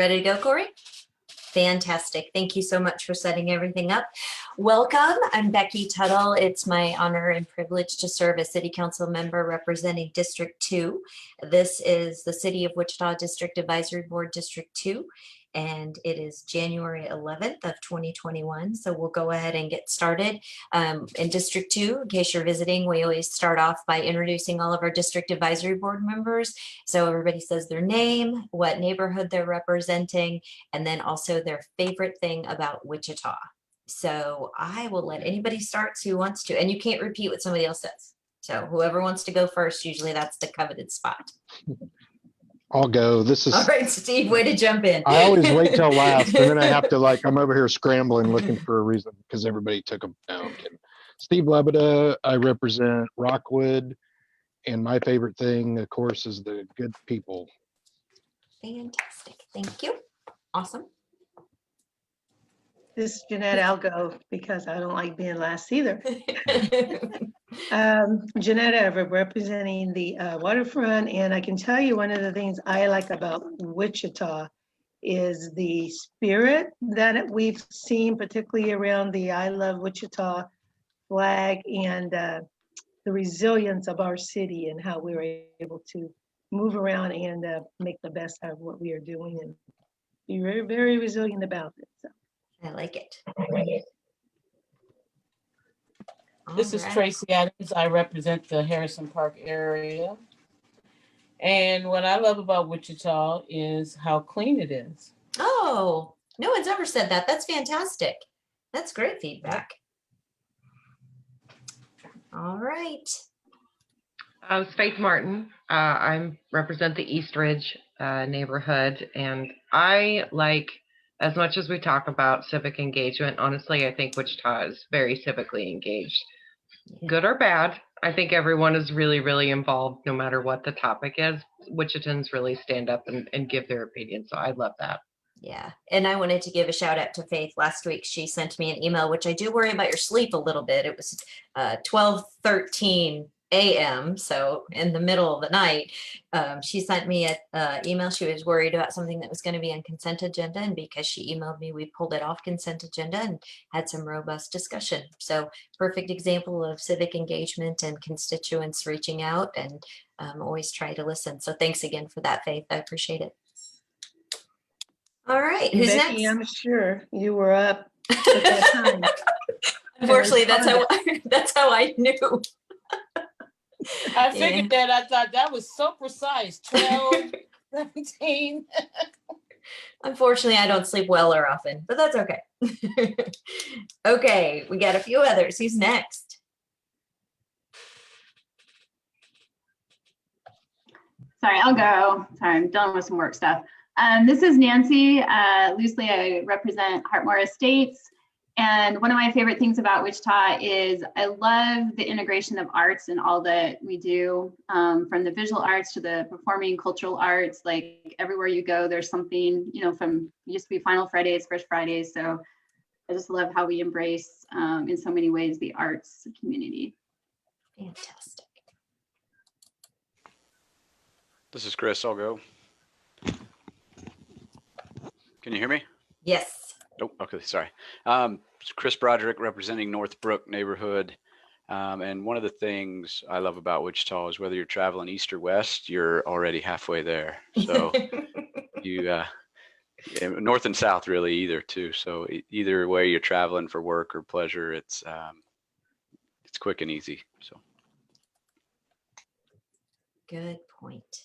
Ready to go, Corey? Fantastic. Thank you so much for setting everything up. Welcome. I'm Becky Tuttle. It's my honor and privilege to serve as City Council member representing District 2. This is the City of Wichita District Advisory Board District 2, and it is January 11th of 2021. So we'll go ahead and get started. In District 2, in case you're visiting, we always start off by introducing all of our District Advisory Board members. So everybody says their name, what neighborhood they're representing, and then also their favorite thing about Wichita. So I will let anybody start who wants to, and you can't repeat what somebody else says. So whoever wants to go first, usually that's the coveted spot. I'll go. This is All right, Steve, way to jump in. I always wait till last, and then I have to I'm over here scrambling looking for a reason because everybody took them down. Steve Lebeda, I represent Rockwood, and my favorite thing, of course, is the good people. Fantastic. Thank you. Awesome. This is Jeanette. I'll go because I don't like being last either. Jeanette Everett, representing the waterfront, and I can tell you one of the things I like about Wichita is the spirit that we've seen, particularly around the I Love Wichita flag, and the resilience of our city and how we were able to move around and make the best out of what we are doing and be very, very resilient about it. So. I like it. This is Tracy Adams. I represent the Harrison Park area. And what I love about Wichita is how clean it is. Oh, no one's ever said that. That's fantastic. That's great feedback. All right. Faith Martin. I represent the East Ridge neighborhood, and I like, as much as we talk about civic engagement, honestly, I think Wichita is very civically engaged. Good or bad, I think everyone is really, really involved no matter what the topic is. Wichitans really stand up and give their opinion, so I love that. Yeah, and I wanted to give a shout out to Faith. Last week, she sent me an email, which I do worry about your sleep a little bit. It was 12:13 a.m., so in the middle of the night. She sent me an email. She was worried about something that was going to be on consent agenda, and because she emailed me, we pulled it off consent agenda and had some robust discussion. So perfect example of civic engagement and constituents reaching out, and always try to listen. So thanks again for that, Faith. I appreciate it. All right, who's Becky, next? I'm sure you were up at that time. Unfortunately, that's how I knew. I figured that. I thought that was so precise. 12, 17. Unfortunately, I don't sleep well or often, but that's okay. Okay, we got a few others. Who's next? Sorry, I'll go. Sorry, I'm dealing with some work stuff. This is Nancy. Loosely, I represent Hartmore Estates. And one of my favorite things about Wichita is I love the integration of arts and all that we do, from the visual arts to the performing cultural arts. Like everywhere you go, there's something, from it used to be Final Fridays, Fresh Fridays. So I just love how we embrace in so many ways the arts community. Fantastic. This is Chris. I'll go. Can you hear me? Yes. Oh, okay. Sorry. Chris Broderick, representing Northbrook neighborhood. And one of the things I love about Wichita is whether you're traveling east or west, you're already halfway there. So you, north and south really either too. So either way you're traveling for work or pleasure, it's quick and easy. So. Good point.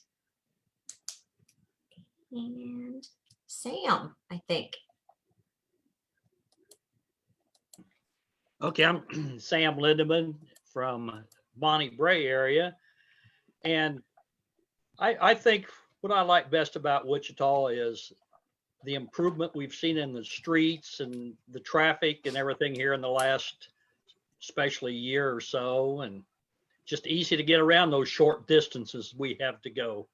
And Sam, I think. Okay, I'm Sam Lindeman from Bonnie Bray area. And I think what I like best about Wichita is the improvement we've seen in the streets and the traffic and everything here in the last, especially year or so, and just easy to get around those short distances we have to go.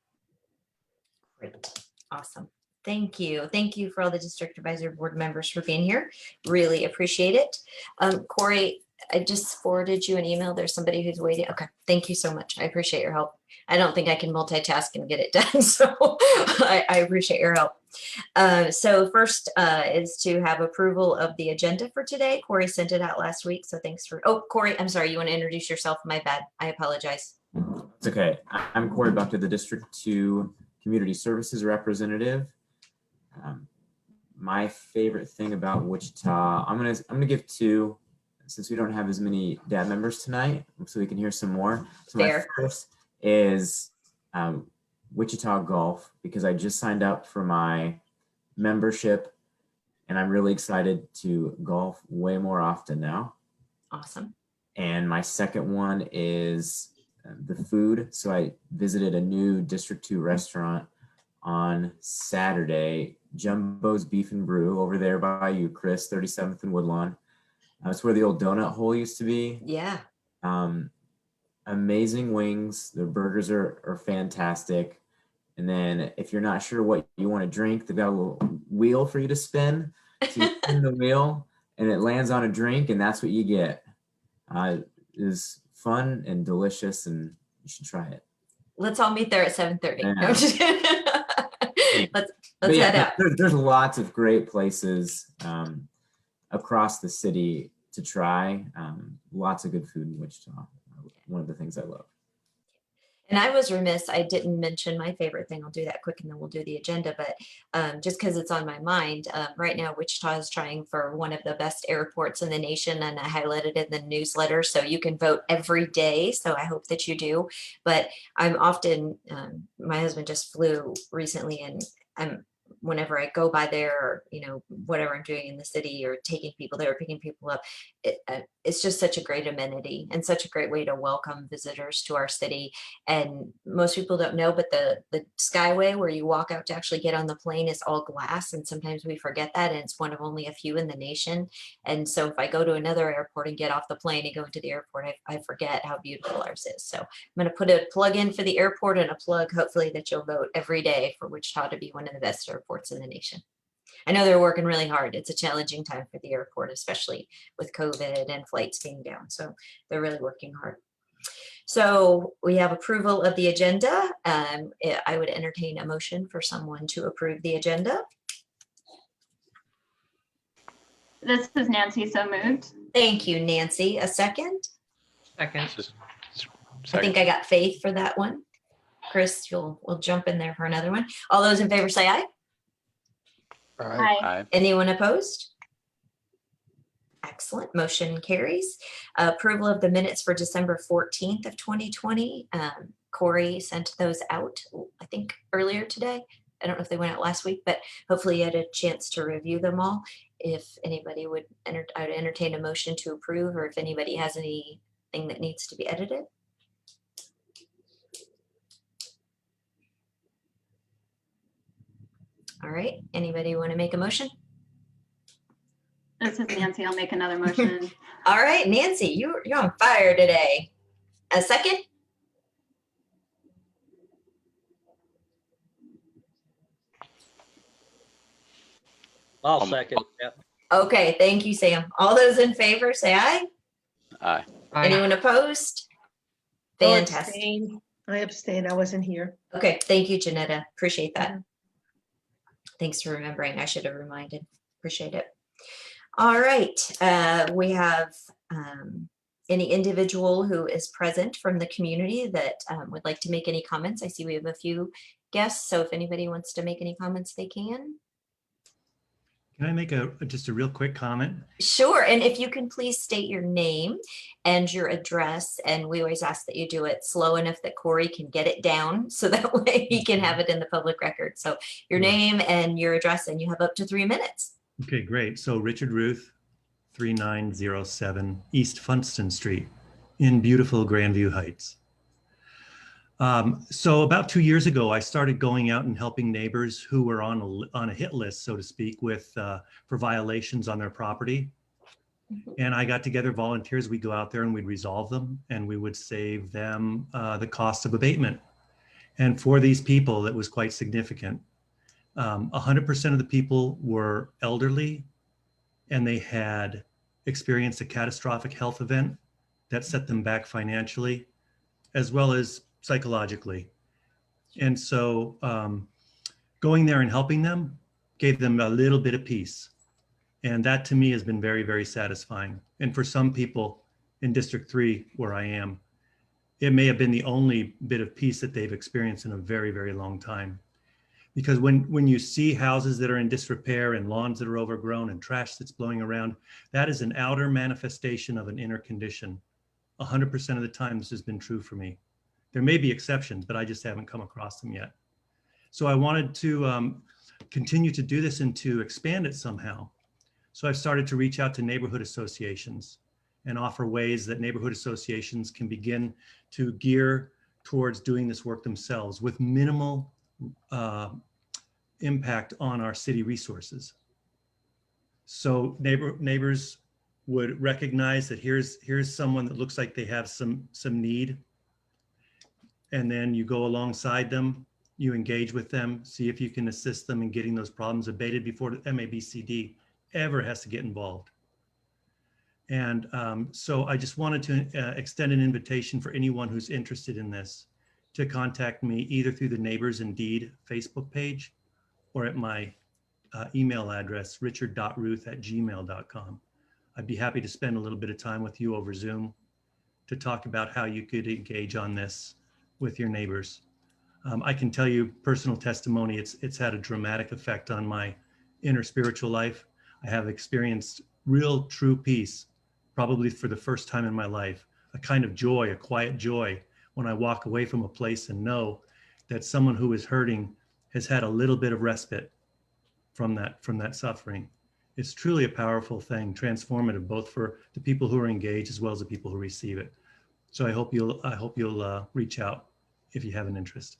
Great. Awesome. Thank you. Thank you for all the District Advisory Board members for being here. Really appreciate it. Corey, I just forwarded you an email. There's somebody who's waiting. Okay, thank you so much. I appreciate your help. I don't think I can multitask and get it done, so I appreciate your help. So first is to have approval of the agenda for today. Corey sent it out last week, so thanks for, oh, Corey, I'm sorry, you want to introduce yourself? My bad. I apologize. It's okay. I'm Corey Buckner, the District 2 Community Services Representative. My favorite thing about Wichita, I'm gonna give two, since we don't have as many DAB members tonight, so we can hear some more. So Fair. my first is Wichita Golf, because I just signed up for my membership and I'm really excited to golf way more often now. Awesome. And my second one is the food. So I visited a new District 2 restaurant on Saturday, Jumbo's Beef and Brew, over there by you, Chris, 37th and Woodlawn. That's where the old donut hole used to be. Yeah. Amazing wings. Their burgers are fantastic. And then if you're not sure what you want to drink, they've got a little wheel for you to spin. So you spin the wheel and it lands on a drink, and that's what you get. It is fun and delicious, and you should try it. Let's all meet there at 7:30. No, Yeah. I'm just kidding. let's But yeah, head out. there's lots of great places across the city to try. Lots of good food in Wichita. One of the things I love. And I was remiss, I didn't mention my favorite thing. I'll do that quick and then we'll do the agenda. But just because it's on my mind, right now, Wichita is trying for one of the best airports in the nation. And I highlighted it in the newsletter. So you can vote every day. So I hope that you do. But I'm often, my husband just flew recently, and whenever I go by there, or, whatever I'm doing in the city or taking people there, picking people up, it's just such a great amenity and such a great way to welcome visitors to our city. And most people don't know, but the Skyway where you walk out to actually get on the plane is all glass. And sometimes we forget that. And it's one of only a few in the nation. And so if I go to another airport and get off the plane and go into the airport, I forget how beautiful ours is. So I'm going to put a plug in for the airport and a plug, hopefully, that you'll vote every day for Wichita to be one of the best airports in the nation. I know they're working really hard. It's a challenging time for the airport, especially with COVID and flights being down. So they're really working hard. So we have approval of the agenda. I would entertain a motion for someone to approve the agenda. This is Nancy, so moved. Thank you, Nancy. A second? Second. I think I got Faith for that one. Chris, we'll jump in there for another one. All those in favor say aye. All right. Hi. Aye. Anyone opposed? Excellent. Motion carries. Approval of the minutes for December 14th of 2020. Corey sent those out, I think, earlier today. I don't know if they went out last week, but hopefully you had a chance to review them all. If anybody would I would entertain a motion to approve, or if anybody has anything that needs to be edited. All right. Anybody want to make a motion? This is Nancy. I'll make another motion. All right, Nancy, you're on fire today. A second? I'll second that. Okay, thank you, Sam. All those in favor, say aye. Aye. Aye. Anyone opposed? I'll Fantastic. abstain. I abstained. I wasn't here. Okay, thank you, Janetta. Appreciate that. Thanks for remembering. I should have reminded. Appreciate it. All right, we have any individual who is present from the community that would like to make any comments. I see we have a few guests, so if anybody wants to make any comments, they can. Can I make just a real quick comment? Sure, and if you can please state your name and your address, and we always ask that you do it slow enough that Corey can get it down so that way he can have it in the public record. So your name and your address, and you have up to 3 minutes. Okay, great. So Richard Ruth, 3907 East Funston Street in beautiful Grandview Heights. So about 2 years ago, I started going out and helping neighbors who were on a hit list, so to speak, for violations on their property. And I got together volunteers. We'd go out there and we'd resolve them, and we would save them the cost of abatement. And for these people, it was quite significant. 100% of the people were elderly, and they had experienced a catastrophic health event that set them back financially, as well as psychologically. And so going there and helping them gave them a little bit of peace. And that to me has been very, very satisfying. And for some people in District 3, where I am, it may have been the only bit of peace that they've experienced in a very, very long time. Because when you see houses that are in disrepair and lawns that are overgrown and trash that's blowing around, that is an outer manifestation of an inner condition. 100% of the time, this has been true for me. There may be exceptions, but I just haven't come across them yet. So I wanted to continue to do this and to expand it somehow. So I've started to reach out to neighborhood associations and offer ways that neighborhood associations can begin to gear towards doing this work themselves with minimal impact on our city resources. So neighbors would recognize that here's someone that looks like they have some need, and then you go alongside them, you engage with them, see if you can assist them in getting those problems abated before the MABCD ever has to get involved. And so I just wanted to extend an invitation for anyone who's interested in this to contact me either through the Neighbors Indeed Facebook page or at my email address, richard.ruth@gmail.com. I'd be happy to spend a little bit of time with you over Zoom to talk about how you could engage on this with your neighbors. I can tell you personal testimony, it's had a dramatic effect on my inner spiritual life. I have experienced real true peace, probably for the first time in my life, a kind of joy, a quiet joy, when I walk away from a place and know that someone who is hurting has had a little bit of respite from that suffering. It's truly a powerful thing, transformative, both for the people who are engaged as well as the people who receive it. So I hope you'll reach out if you have an interest.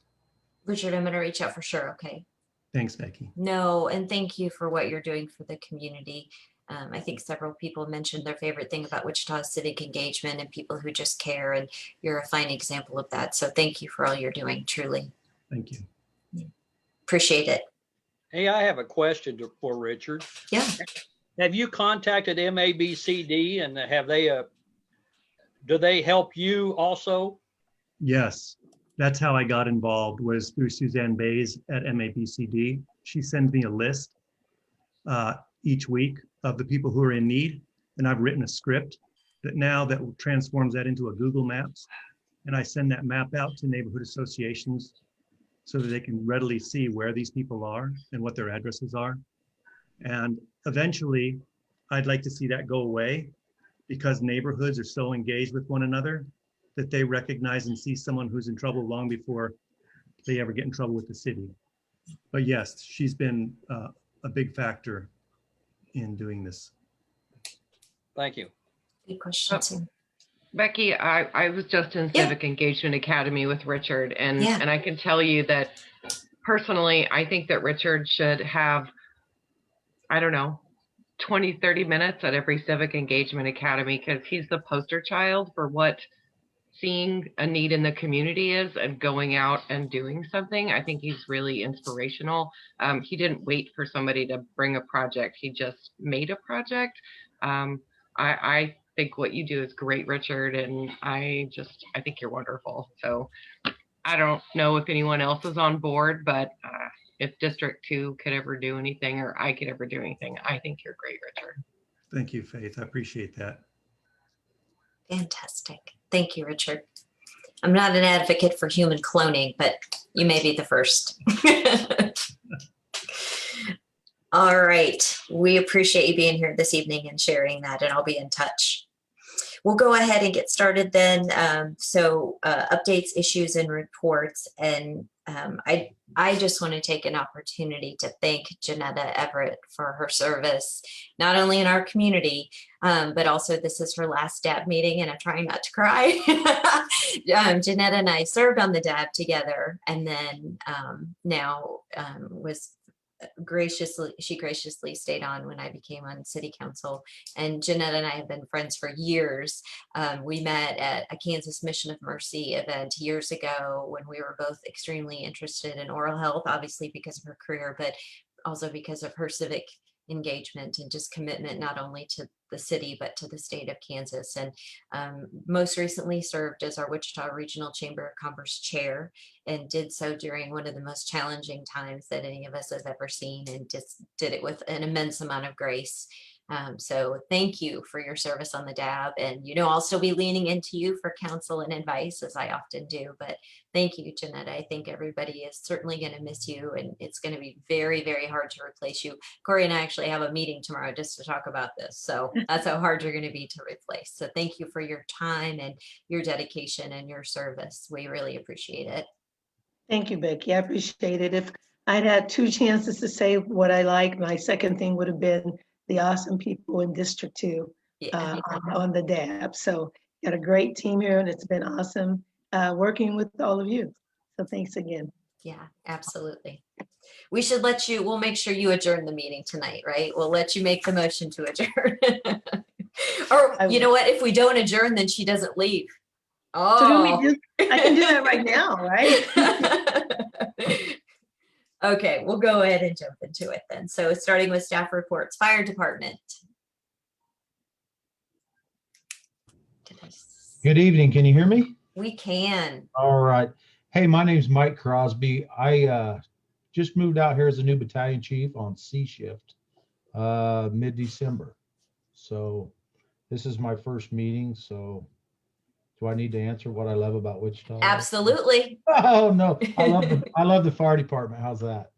Richard, I'm going to reach out for sure. Okay. Thanks, Becky. No, and thank you for what you're doing for the community. I think several people mentioned their favorite thing about Wichita civic engagement and people who just care, and you're a fine example of that. So thank you for all you're doing, truly. Thank you. Appreciate it. Hey, I have a question for Richard. Yeah. Have you contacted MABCD and have they, do they help you also? Yes, that's how I got involved, was through Suzanne Bays at MABCD. She sends me a list each week of the people who are in need. And I've written a script that transforms that into a Google Maps. And I send that map out to neighborhood associations so that they can readily see where these people are and what their addresses are. And eventually, I'd like to see that go away, because neighborhoods are so engaged with one another that they recognize and see someone who's in trouble long before they ever get in trouble with the city. But yes, she's been a big factor in doing this. Thank you. Good question, too. Becky, I was just in Yeah. Civic Engagement Academy with Richard, and Yeah. and I can tell you that personally, I think that Richard should have, I don't know, 20, 30 minutes at every Civic Engagement Academy, because he's the poster child for what seeing a need in the community is and going out and doing something. I think he's really inspirational. He didn't wait for somebody to bring a project. He just made a project. I think what you do is great, Richard, and I think you're wonderful. So I don't know if anyone else is on board, but if District 2 could ever do anything, or I could ever do anything, I think you're great, Richard. Thank you, Faith. I appreciate that. Fantastic. Thank you, Richard. I'm not an advocate for human cloning, but you may be the first. All right. We appreciate you being here this evening and sharing that, and I'll be in touch. We'll go ahead and get started then. Updates, issues, and reports. And I just want to take an opportunity to thank Janetta Everett for her service, not only in our community, but also this is her last DAB meeting, and I'm trying not to cry. Janetta and I served on the DAB together, and then she graciously stayed on when I became on city council. And Janetta and I have been friends for years. We met at a Kansas Mission of Mercy event years ago when we were both extremely interested in oral health, obviously because of her career, but also because of her civic engagement and just commitment, not only to the city, but to the state of Kansas. And most recently served as our Wichita Regional Chamber of Commerce chair, and did so during one of the most challenging times that any of us has ever seen, and just did it with an immense amount of grace. So thank you for your service on the DAB, and I'll still be leaning into you for counsel and advice, as I often do. But thank you, Janetta. I think everybody is certainly going to miss you, and it's going to be very, very hard to replace you. Corey and I actually have a meeting tomorrow just to talk about this. So that's how hard you're going to be to replace. So thank you for your time and your dedication and your service. We really appreciate it. Thank you, Becky. I appreciate it. If I'd had 2 chances to say what I like, my second thing would have been the awesome people in District 2 Yeah. on the DAB. So got a great team here, and it's been awesome working with all of you. So thanks again. Yeah, absolutely. We'll make sure you adjourn the meeting tonight, right? We'll let you make the motion to adjourn. Or you know what? If we don't adjourn, then she doesn't leave. So do Oh. I can do that right now, right? Okay, we'll go ahead and jump into it then. So starting with staff reports, fire department. Good evening. Can you hear me? We can. All right. Hey, my name's Mike Crosby. I just moved out here as a new battalion chief on C shift mid-December. So this is my first meeting. So do I need to answer what I love about Wichita? Absolutely. Oh no, I love the fire department. How's that?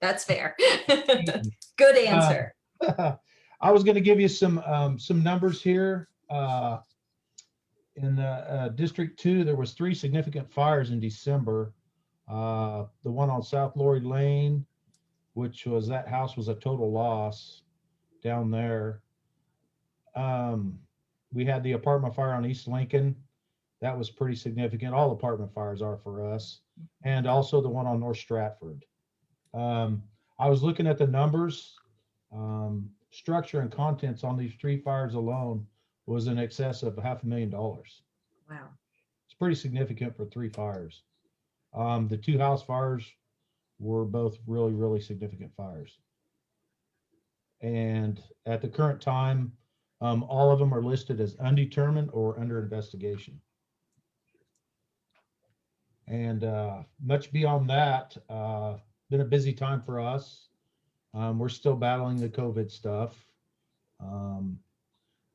That's fair. Good answer. I was going to give you some numbers here. In District 2, there was 3 significant fires in December. The one on South Lori Lane, that house was a total loss down there. We had the apartment fire on East Lincoln. That was pretty significant. All apartment fires are for us. And also the one on North Stratford. I was looking at the numbers. Structure and contents on these 3 fires alone was in excess of $500,000. Wow. It's pretty significant for 3 fires. The 2 house fires were both really, really significant fires. And at the current time, all of them are listed as undetermined or under investigation. And much beyond that, been a busy time for us. We're still battling the COVID stuff.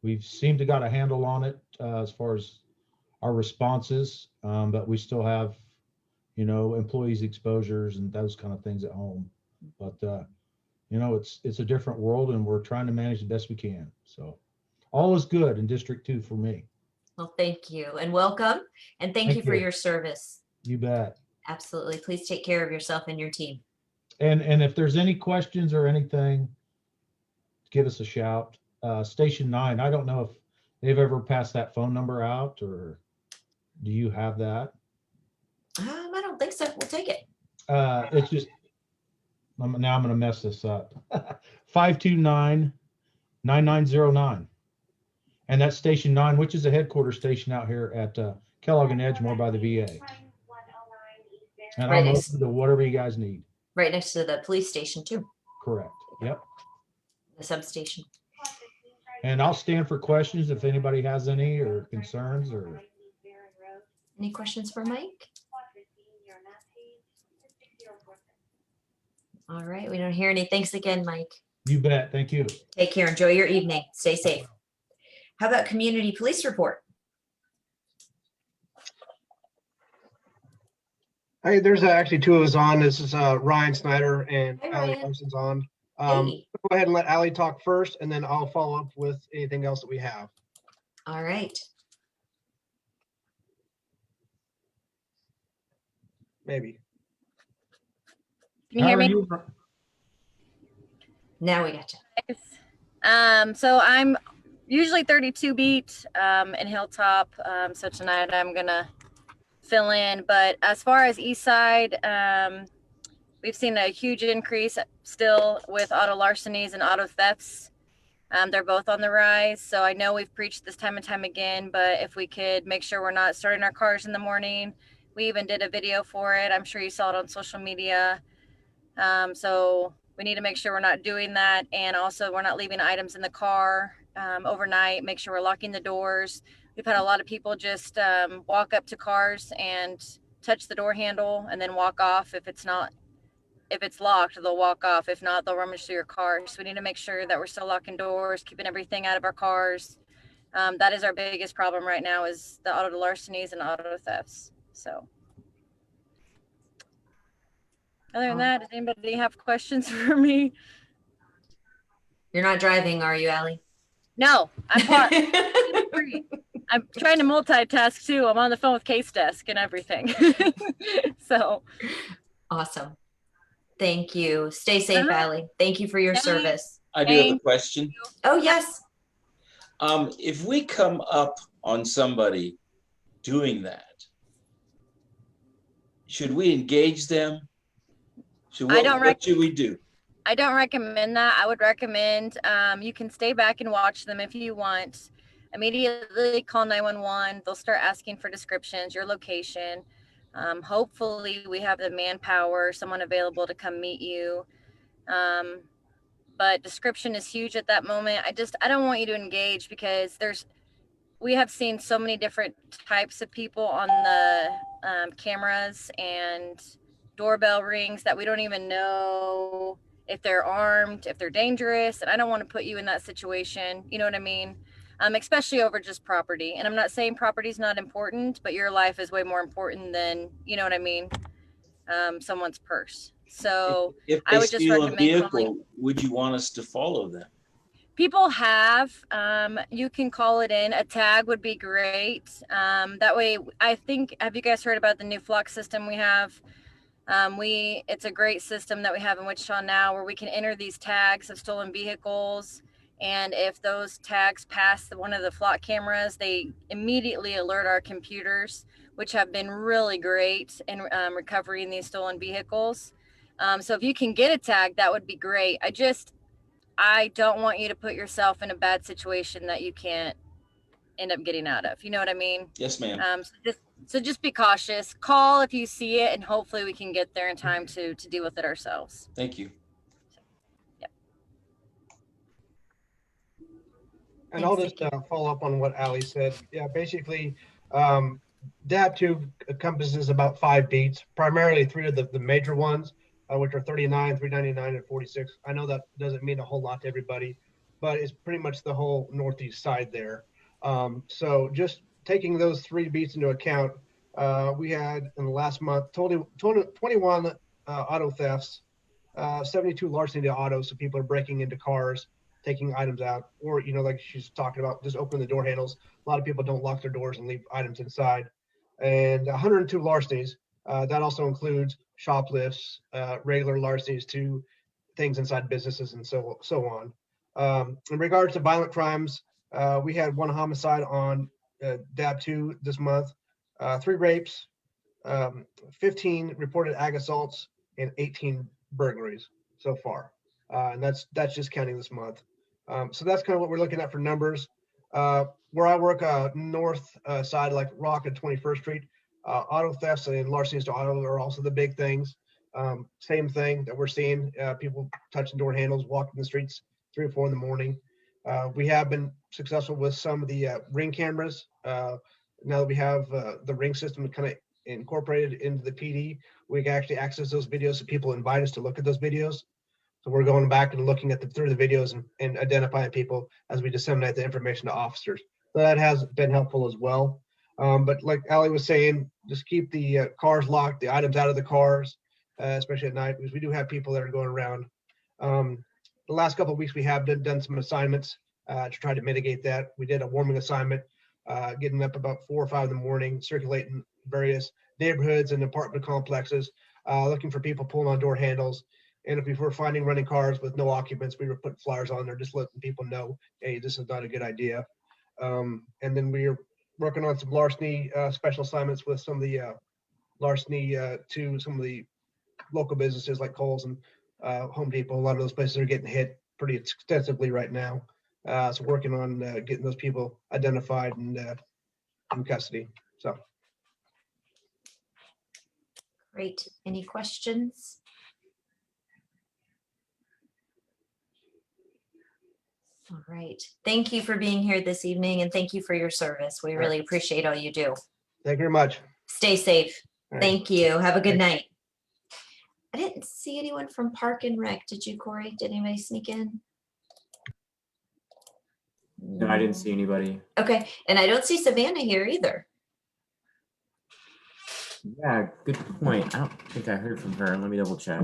We've seemed to got a handle on it as far as our responses, but we still have, employees exposures and those kind of things at home. But it's a different world, and we're trying to manage the best we can. So all is good in District 2 for me. Well, thank you and welcome. And thank you for your service. You bet. Absolutely. Please take care of yourself and your team. And if there's any questions or anything, give us a shout. Station 9, I don't know if they've ever passed that phone number out, or do you have that? I don't think so. We'll take it. It's just, now I'm going to mess this up. 529-9909. And that's Station 9, which is a headquarters station out here at Kellogg and Edgemore by the VA. And I'm open to whatever you guys need. Right next to the police station too. Correct. Yep. The substation. And I'll stand for questions if anybody has any or concerns or. Any questions for Mike? All right. We don't hear any. Thanks again, Mike. You bet. Thank you. Take care. Enjoy your evening. Stay safe. How about community police report? Hey, there's actually 2 of us on. This is Ryan Snyder and Hi, Allie Ryan. Parsons on. Hey. Go ahead and let Allie talk first, and then I'll follow up with anything else that we have. All right. Maybe. Can you hear me? Now we got you. So I'm usually 32 beat in Hilltop. So tonight I'm gonna fill in. But as far as East Side, we've seen a huge increase still with auto larcenies and auto thefts. They're both on the rise. So I know we've preached this time and time again, but if we could make sure we're not starting our cars in the morning. We even did a video for it. I'm sure you saw it on social media. So we need to make sure we're not doing that. And also we're not leaving items in the car overnight. Make sure we're locking the doors. We've had a lot of people just walk up to cars and touch the door handle and then walk off. If it's locked, they'll walk off. If not, they'll rummage through your car. So we need to make sure that we're still locking doors, keeping everything out of our cars. That is our biggest problem right now, is the auto larcenies and auto thefts. So other than that, does anybody have questions for me? You're not driving, are you, Allie? No, I'm parked. I'm trying to multitask too. I'm on the phone with Case Desk and everything. So Awesome. Thank you. Stay safe, Allie. Thank you for your service. I do have a question. Oh, yes. If we come up on somebody doing that, should we engage them? What should we do? I don't recommend that. I would recommend you can stay back and watch them if you want. Immediately call 911. They'll start asking for descriptions, your location. Hopefully we have the manpower, someone available to come meet you. But description is huge at that moment. I don't want you to engage, because we have seen so many different types of people on the cameras and doorbell rings that we don't even know if they're armed, if they're dangerous. And I don't want to put you in that situation. You know what I mean? Especially over just property. And I'm not saying property is not important, but your life is way more important than, you know what I mean, someone's purse. So if I would just steal a recommend vehicle, would you want us to follow them? people have, you can call it in. A tag would be great. That way, I think, have you guys heard about the new Flock system we have? It's a great system that we have in Wichita now, where we can enter these tags of stolen vehicles. And if those tags pass one of the Flock cameras, they immediately alert our computers, which have been really great in recovering these stolen vehicles. So if you can get a tag, that would be great. I don't want you to put yourself in a bad situation that you can't end up getting out of. You know what I mean? Yes, ma'am. So just be cautious. Call if you see it, and hopefully we can get there in time to deal with it ourselves. Thank you. And I'll just follow up on what Ali said. Yeah, basically, DAB2 encompasses about 5 beats, primarily 3 of the major ones, which are 39, 399, and 46. I know that doesn't mean a whole lot to everybody, but it's pretty much the whole northeast side there. So just taking those 3 beats into account, we had in the last month 21 auto thefts, 72 larceny autos, so people are breaking into cars, taking items out, or, you know, like she's talking about, just opening the door handles. A lot of people don't lock their doors and leave items inside. And 102 larcenies. That also includes shoplifts, regular larcenies to things inside businesses, and so on. In regards to violent crimes, we had 1 homicide on DAB2 this month, 3 rapes, 15 reported ag assaults, and 18 burglaries so far. And that's just counting this month. So that's kind of what we're looking at for numbers. Where I work, north side, like Rock and 21st Street, auto thefts and larcenies to auto are also the big things. Same thing that we're seeing, people touching door handles, walking the streets 3 or 4 in the morning. We have been successful with some of the ring cameras. Now that we have the ring system kind of incorporated into the PD, we can actually access those videos, so people invite us to look at those videos. So we're going back and looking at through the videos and identifying people as we disseminate the information to officers. So that has been helpful as well. But like Ali was saying, just keep the cars locked, the items out of the cars, especially at night, because we do have people that are going around. The last couple of weeks, we have done some assignments to try to mitigate that. We did a warming assignment, getting up about 4 or 5 in the morning, circulating various neighborhoods and apartment complexes, looking for people pulling on door handles. And if we were finding running cars with no occupants, we were putting flyers on there, just letting people know, hey, this is not a good idea. And then we are working on some larceny special assignments with some of the larceny to some of the local businesses like Kohl's and Home Depot. A lot of those places are getting hit pretty extensively right now. So working on getting those people identified and in custody. So. Great. Any questions? All right. Thank you for being here this evening and thank you for your service. We really appreciate all you do. Thank you very much. Stay safe. All right. Thank you. Have a good Thanks. night. I didn't see anyone from Park and Rec. Did you, Corey? Did anybody sneak in? No, I didn't see anybody. Okay. And I don't see Savannah here either. Yeah, good point. I don't think I heard from her. Let me double check.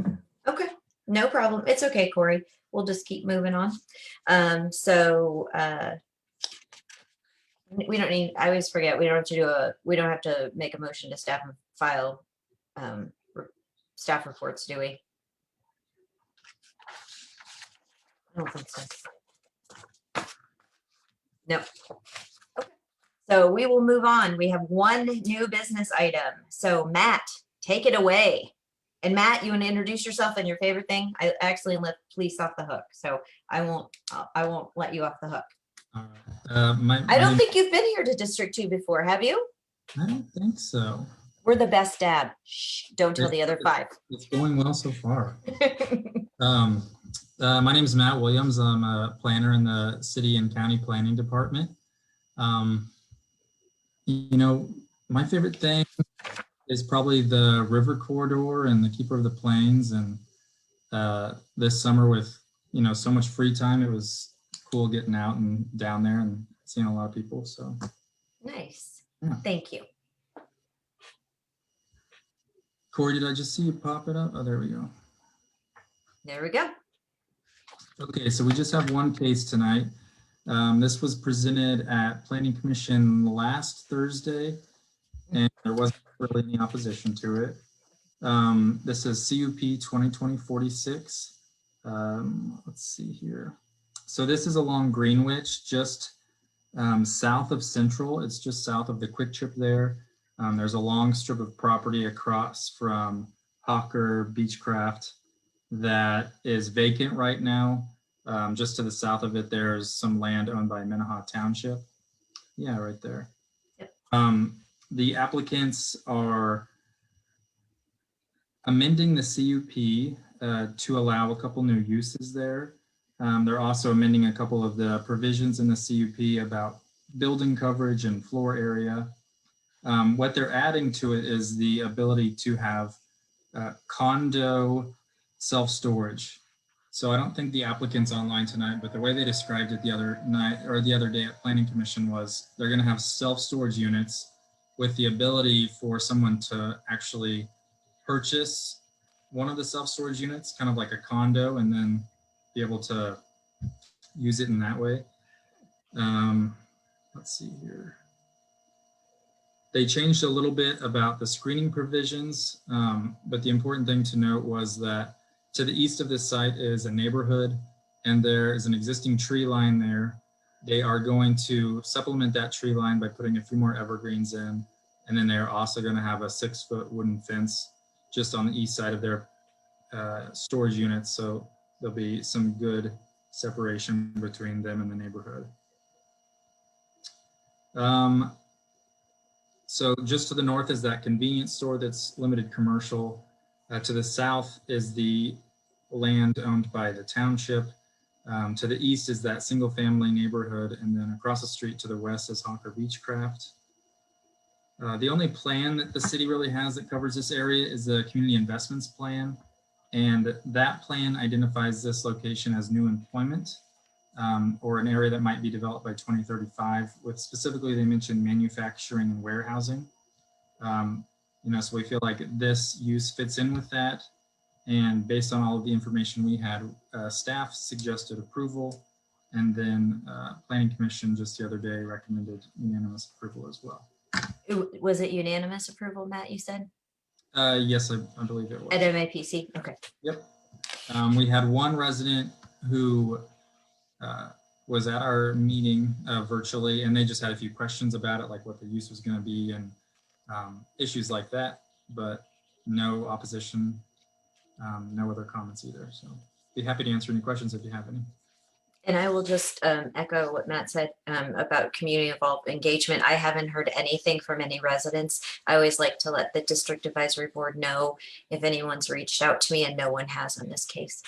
Okay. No problem. It's okay, Corey. We'll just keep moving on. We don't need, I always forget, we don't have to make a motion to staff and file staff reports, do we? I don't think so. No. Okay. So we will move on. We have one new business item. So Matt, take it away. And Matt, you want to introduce yourself and your favorite thing? I actually let police off the hook, so I won't let you off the hook. I don't think you've been here to District 2 before, have you? I don't think so. We're the best dad. Shh, don't tell the other 5. It's going well so far. My name is Matt Williams. I'm a planner in the City and County Planning Department. You know, my favorite thing is probably the river corridor and the Keeper of the Plains. And this summer with, you know, so much free time, it was cool getting out and down there and seeing a lot of people. So nice. Yeah. Thank you. Corey, did I just see you pop it up? Oh, there we go. There we go. Okay, so we just have one case tonight. This was presented at Planning Commission last Thursday, and there wasn't really any opposition to it. This is CUP 2020-46. Let's see here. So this is along Greenwich, just south of Central. It's just south of the Quick Trip there. There's a long strip of property across from Hawker Beechcraft that is vacant right now. Just to the south of it, there's some land owned by Minnehaha Township. Yeah, right there. The applicants are amending the CUP to allow a couple new uses there. They're also amending a couple of the provisions in the CUP about building coverage and floor area. What they're adding to it is the ability to have condo self-storage. So I don't think the applicant's online tonight, but the way they described it the other night or the other day at Planning Commission was they're going to have self-storage units with the ability for someone to actually purchase one of the self-storage units, kind of like a condo, and then be able to use it in that way. Let's see here. They changed a little bit about the screening provisions, but the important thing to note was that to the east of this site is a neighborhood, and there is an existing tree line there. They are going to supplement that tree line by putting a few more evergreens in, and then they're also going to have a 6-foot wooden fence just on the east side of their storage units. So there'll be some good separation between them and the neighborhood. So just to the north is that convenience store that's limited commercial. To the south is the land owned by the township. To the east is that single family neighborhood. And then across the street to the west is Hawker Beechcraft. The only plan that the city really has that covers this area is the community investments plan. And that plan identifies this location as new employment or an area that might be developed by 2035 with specifically they mentioned manufacturing and warehousing. You know, so we feel like this use fits in with that. And based on all of the information we had, staff suggested approval. And then Planning Commission just the other day recommended unanimous approval as well. Was it unanimous approval, Matt, you said? Yes, I believe it was. At MAPC, okay. Yep. We had one resident who was at our meeting virtually, and they just had a few questions about it, like what the use was going to be and issues like that, but no opposition, no other comments either. So be happy to answer any questions if you have any. And I will just echo what Matt said about community involved engagement. I haven't heard anything from any residents. I always like to let the district advisory board know if anyone's reached out to me, and no one has in this case.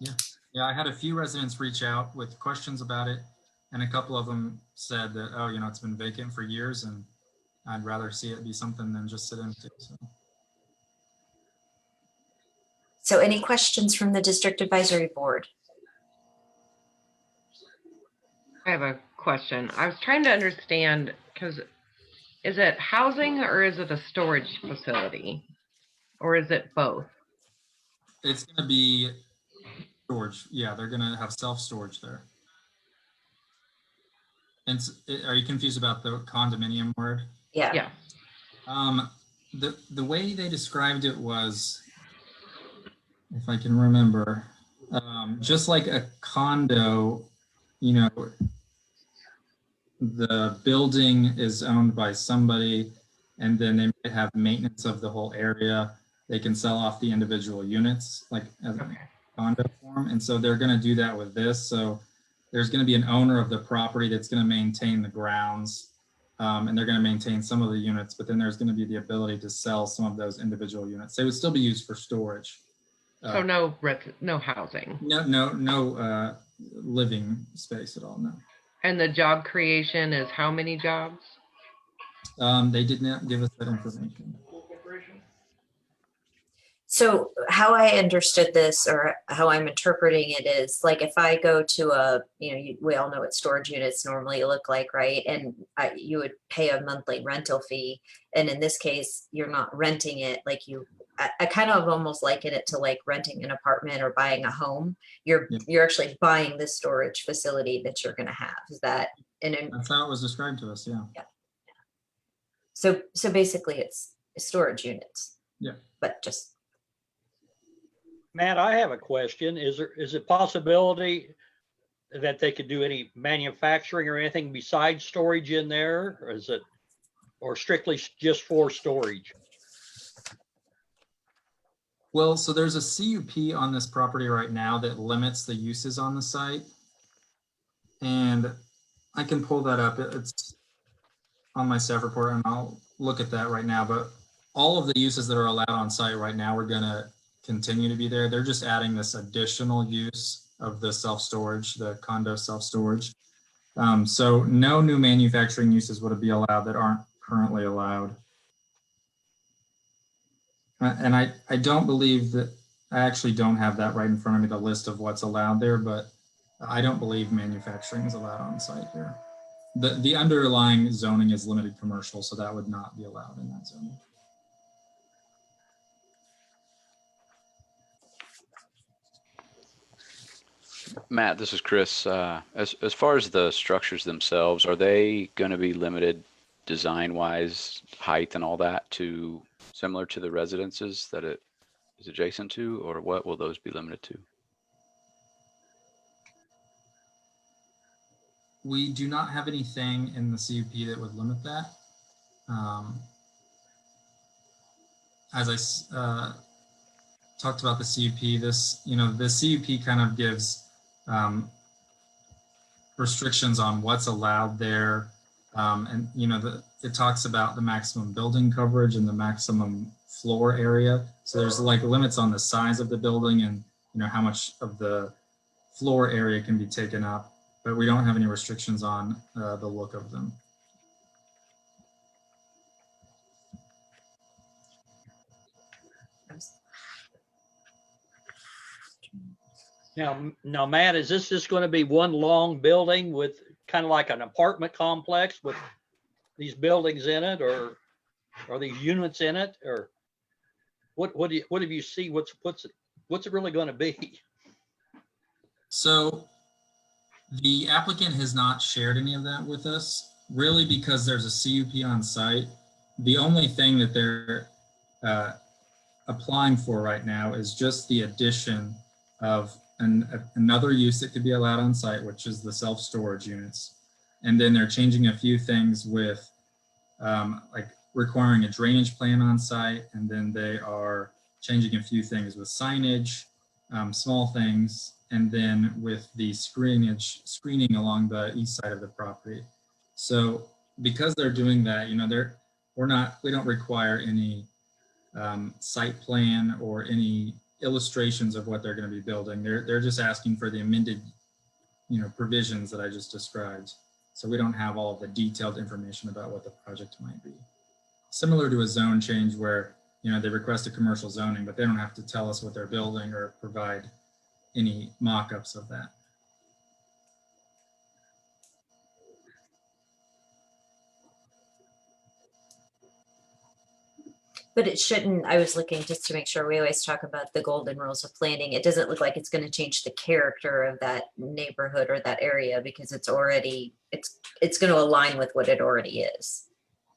Yeah. Yeah, I had a few residents reach out with questions about it, and a couple of them said that, oh, you know, it's been vacant for years, and I'd rather see it be something than just sit empty. So. So any questions from the District Advisory Board? I have a question. I was trying to understand, because is it housing or is it a storage facility? Or is it both? It's going to be storage. Yeah, they're going to have self-storage there. And are you confused about the condominium word? Yeah. Yeah. The way they described it was, if I can remember, just like a condo, you know, the building is owned by somebody, and then they might have maintenance of the whole area. They can sell off the individual units, like as a condo form. And so they're going to do that with this. So there's going to be an owner of the property that's going to maintain the grounds, and they're going to maintain some of the units, but then there's going to be the ability to sell some of those individual units. They would still be used for storage. So no housing. No living space at all, no. And the job creation is how many jobs? They did not give us that information. So how I understood this, or how I'm interpreting it, is like if I go to a, we all know what storage units normally look like, right? And you would pay a monthly rental fee. And in this case, you're not renting it. Like I kind of almost liken it to like renting an apartment or buying a home. You're actually buying the storage facility that you're going to have. Is that? That's how it was described to us. Yeah. So basically, it's storage units. Yeah. But just. Matt, I have a question. Is it possibility that they could do any manufacturing or anything besides storage in there? Or is it, or strictly just for storage? Well, so there's a CUP on this property right now that limits the uses on the site. And I can pull that up. It's on my staff report and I'll look at that right now. But all of the uses that are allowed on site right now are going to continue to be there. They're just adding this additional use of the self-storage, the condo self-storage. So no new manufacturing uses would be allowed that aren't currently allowed. And I don't believe that, I actually don't have that right in front of me, the list of what's allowed there, but I don't believe manufacturing is allowed on site here. The underlying zoning is limited commercial, so that would not be allowed in that zone. Matt, this is Chris. As far as the structures themselves, are they going to be limited design-wise, height and all that, to similar to the residences that it is adjacent to, or what will those be limited to? We do not have anything in the CUP that would limit that. As I talked about the CUP, the CUP kind of gives restrictions on what's allowed there. And it talks about the maximum building coverage and the maximum floor area. So there's like limits on the size of the building and how much of the floor area can be taken up, but we don't have any restrictions on the look of them. Now, Matt, is this just going to be one long building with kind of like an apartment complex with these buildings in it, or are these units in it, or what have you see? What's it really going to be? So the applicant has not shared any of that with us, really, because there's a CUP on site. The only thing that they're applying for right now is just the addition of another use that could be allowed on site, which is the self-storage units. And then they're changing a few things with like requiring a drainage plan on site. And then they are changing a few things with signage, small things, and then with the screening along the east side of the property. So because they're doing that, we don't require any site plan or any illustrations of what they're going to be building. They're just asking for the amended, provisions that I just described. So we don't have all of the detailed information about what the project might be. Similar to a zone change where, they request a commercial zoning, but they don't have to tell us what they're building or provide any mock-ups of that. But it shouldn't, I was looking just to make sure, we always talk about the golden rules of planning. It doesn't look like it's going to change the character of that neighborhood or that area because it's already, it's going to align with what it already is.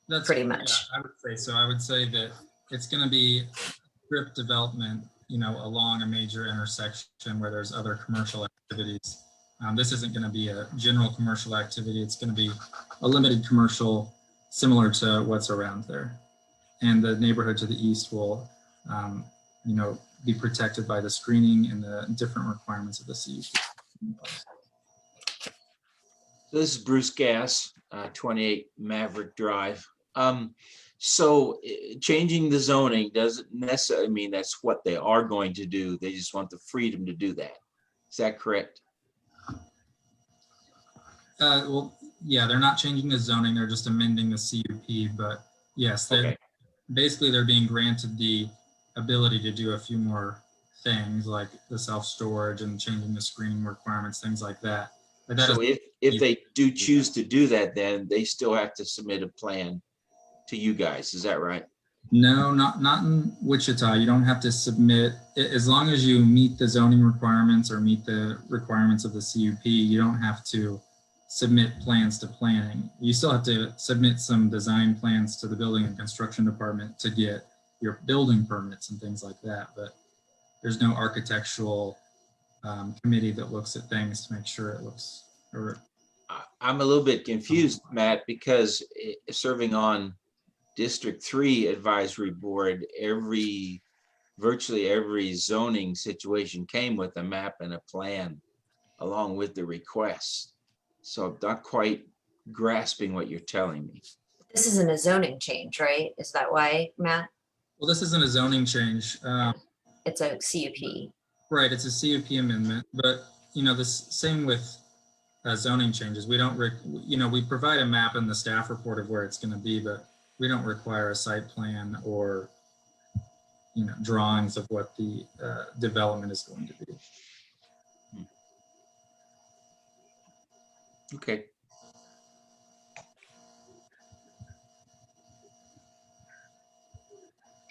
That's pretty much. Yeah, I would say so. I would say that it's going to be strip development, along a major intersection where there's other commercial activities. This isn't going to be a general commercial activity. It's going to be a limited commercial similar to what's around there. And the neighborhood to the east will, be protected by the screening and the different requirements of the CUP. So this is Bruce Gass, 28 Maverick Drive. So changing the zoning doesn't necessarily mean that's what they are going to do. They just want the freedom to do that. Is that correct? Well, yeah, they're not changing the zoning. They're just amending the CUP. But yes, basically they're being granted the ability to do a few more things like the self-storage and changing the screening requirements, things like that. But that so if they do choose to do that, then they still have to submit a plan to you guys. Is that right? No, not in Wichita. You don't have to submit, as long as you meet the zoning requirements or meet the requirements of the CUP, you don't have to submit plans to planning. You still have to submit some design plans to the building and construction department to get your building permits and things like that. But there's no architectural committee that looks at things to make sure it looks. I'm a little bit confused, Matt, because serving on District 3 Advisory Board, virtually every zoning situation came with a map and a plan along with the request. So I'm not quite grasping what you're telling me. This isn't a zoning change, right? Is that why, Matt? Well, this isn't a zoning change. It's a CUP. Right, it's a CUP amendment, but the same with zoning changes. We don't, we provide a map in the staff report of where it's going to be, but we don't require a site plan or, drawings of what the development is going to be. Okay.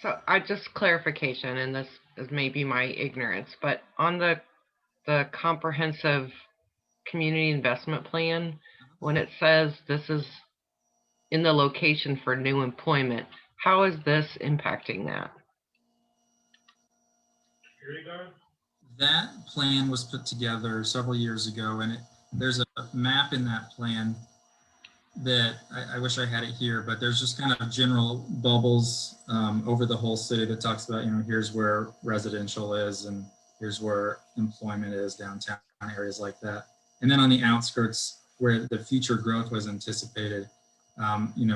So I just clarification, and this is maybe my ignorance, but on the comprehensive community investment plan, when it says this is in the location for new employment, how is this impacting that? That plan was put together several years ago, and there's a map in that plan that I wish I had it here, but there's just kind of general bubbles over the whole city that talks about, here's where residential is and here's where employment is, downtown areas like that. And then on the outskirts where the future growth was anticipated,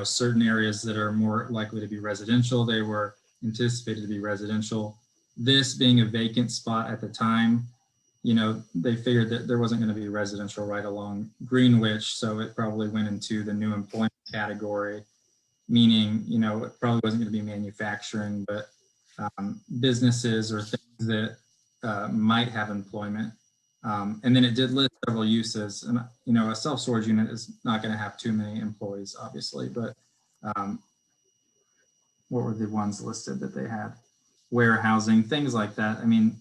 certain areas that are more likely to be residential, they were anticipated to be residential. This being a vacant spot at the time, they figured that there wasn't going to be residential right along Greenwich, so it probably went into the new employment category, meaning, it probably wasn't going to be manufacturing, but businesses or things that might have employment. And then it did list several uses, and a self-storage unit is not going to have too many employees, obviously, but what were the ones listed that they had? Warehousing, things like that. I mean,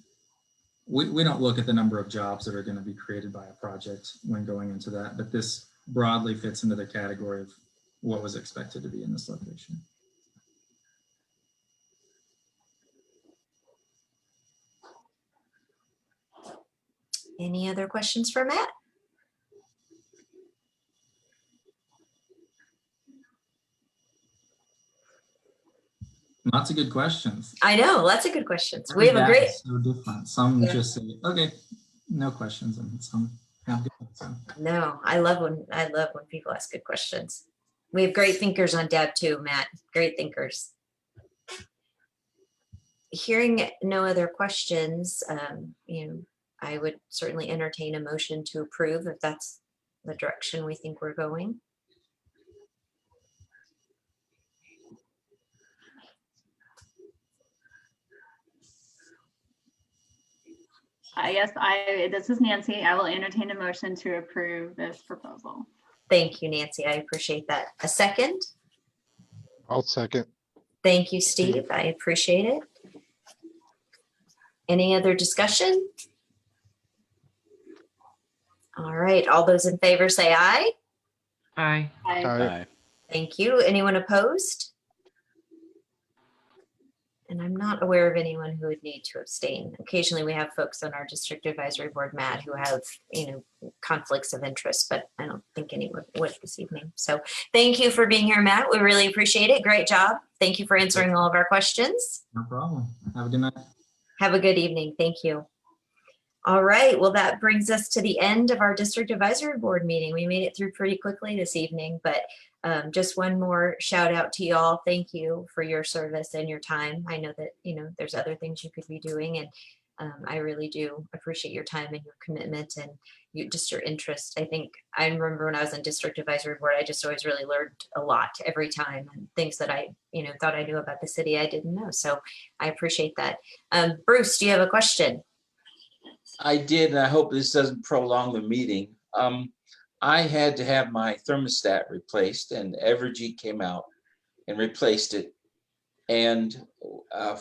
we don't look at the number of jobs that are going to be created by a project when going into that, but this broadly fits into the category of what was expected to be in this location. Any other questions for Matt? Lots of good questions. I know, lots of good questions. Every We have a batch great, is so different. Some just say, okay, no questions, and some have good ones. So. no, I love when people ask good questions. We have great thinkers on DAB too, Matt, great thinkers. hearing no other questions, I would certainly entertain a motion to approve if that's the direction we think we're going. Yes, this is Nancy. I will entertain a motion to approve this proposal. Thank you, Nancy. I appreciate that. A second? I'll second. Thank you, Steve. I appreciate it. Any other discussion? All right, all those in favor say aye. Aye. Aye. Thank you. Anyone opposed? And I'm not aware of anyone who would need to abstain. Occasionally we have folks on our district advisory board, Matt, who have, conflicts of interest, but I don't think anyone would this evening. So thank you for being here, Matt. We really appreciate it. Great job. Thank you for answering all of our questions. No problem. Have a good night. Have a good evening. Thank you. All right, well, that brings us to the end of our district advisory board meeting. We made it through pretty quickly this evening, but just one more shout out to y'all. Thank you for your service and your time. I know that, there's other things you could be doing, and I really do appreciate your time and your commitment and just your interest. I remember when I was on district advisory board, I just always really learned a lot every time, and things that I, thought I knew about the city I didn't know. So I appreciate that. Bruce, do you have a question? I did, and I hope this doesn't prolong the meeting. I had to have my thermostat replaced, and Evergy came out and replaced it, and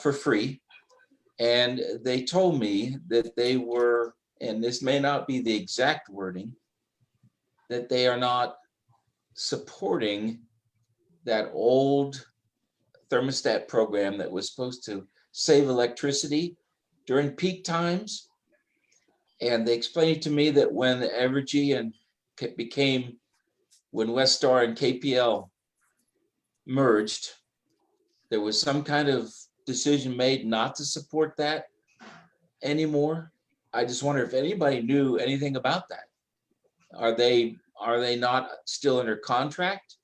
for free. And they told me that they were, and this may not be the exact wording, that they are not supporting that old thermostat program that was supposed to save electricity during peak times. And they explained to me that when Evergy and when Westar and KPL merged, there was some kind of decision made not to support that anymore. I just wonder if anybody knew anything about that. Are they not still under contract?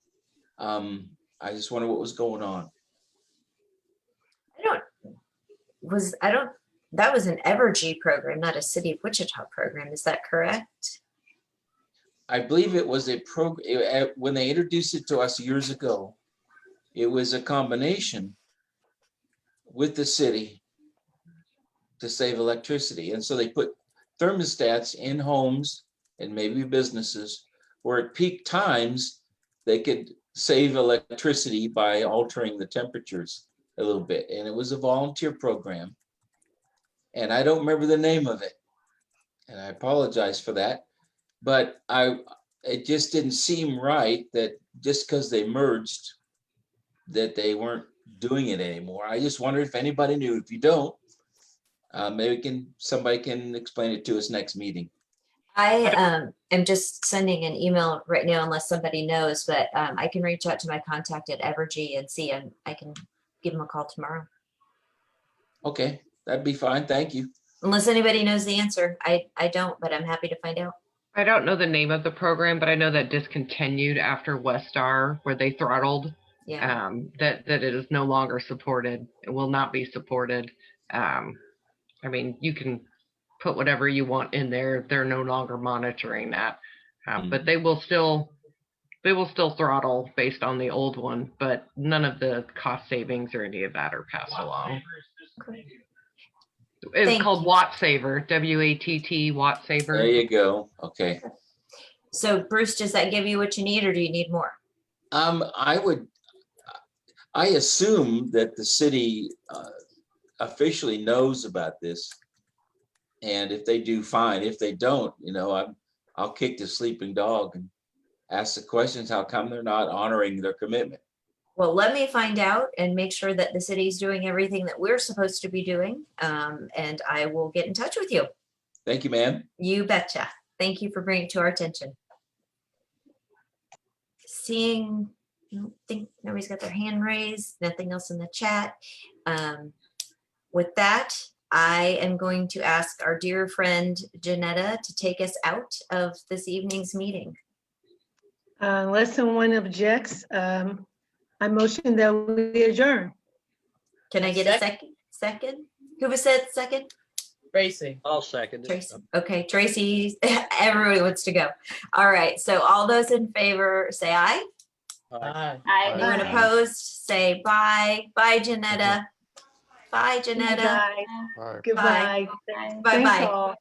I just wonder what was going on. That was an Evergy program, not a City of Wichita program. Is that correct? I believe it was a program, when they introduced it to us years ago, it was a combination with the city to save electricity. And so they put thermostats in homes and maybe businesses where at peak times they could save electricity by altering the temperatures a little bit. And it was a volunteer program. And I don't remember the name of it. And I apologize for that. But it just didn't seem right that just because they merged, that they weren't doing it anymore. I just wonder if anybody knew. If you don't, maybe somebody can explain it to us next meeting. I am just sending an email right now, unless somebody knows, but I can reach out to my contact at Evergy and see, and I can give them a call tomorrow. Okay, that'd be fine. Thank you. Unless anybody knows the answer. I don't, but I'm happy to find out. I don't know the name of the program, but I know that discontinued after Westar, where they throttled. Yeah. That it is no longer supported. It will not be supported. I mean, you can put whatever you want in there. They're no longer monitoring that, but they will still throttle based on the old one, but none of the cost savings or any of that are passed along. Okay. It's called Watt Saver, WATT Watt Saver. There you go. Okay. So Bruce, does that give you what you need, or do you need more? I assume that the city officially knows about this, and if they do, fine. If they don't, I'll kick the sleeping dog and ask the questions. How come they're not honoring their commitment? Well, let me find out and make sure that the city's doing everything that we're supposed to be doing, and I will get in touch with you. Thank you, ma'am. You betcha. Thank you for bringing it to our attention. Seeing, I don't think nobody's got their hand raised, nothing else in the chat. With that, I am going to ask our dear friend Janetta to take us out of this evening's meeting. Unless someone objects, I motion that we adjourn. Can I get a second? second? Who was said second? Tracy. I'll second it. Tracy. Okay, Tracy, everybody wants to go. All right, so all those in favor say aye. Aye. Anyone opposed, say bye. Bye, Janetta. Bye, Janetta. Bye. All right. Goodbye. Bye. Thanks Bye-bye. all.